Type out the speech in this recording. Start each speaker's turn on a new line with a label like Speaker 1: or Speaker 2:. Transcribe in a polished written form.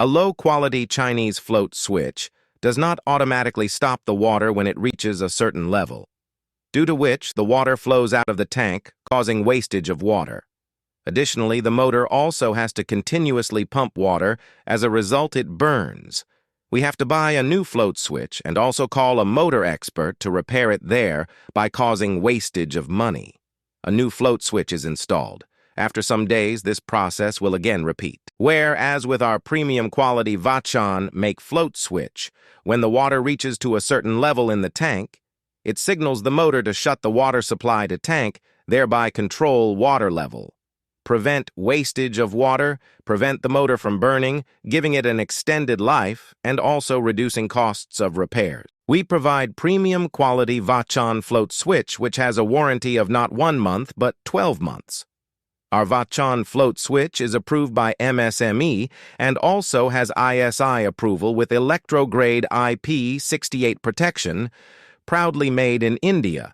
Speaker 1: A low-quality Chinese float switch does not automatically stop the water when it reaches a certain level, due to which the water flows out of the tank, causing wastage of water. Additionally, the motor also has to continuously pump water. As a result, it burns. We have to buy a new float switch and also call a motor expert to repair it there by causing wastage of money. A new float switch is installed. After some days, this process will again repeat. Whereas with our premium quality Vachan make float switch, when the water reaches to a certain level in the tank, it signals the motor to shut the water supply to tank, thereby control water level, prevent wastage of water, prevent the motor from burning, giving it an extended life, and also reducing costs of repairs. We provide premium quality Vachan float switch, which has a warranty of not 1 month, but 12 months. Our Vachan float switch is approved by MSME and also has ISI approval with electro-grade IP68 protection, proudly made in India.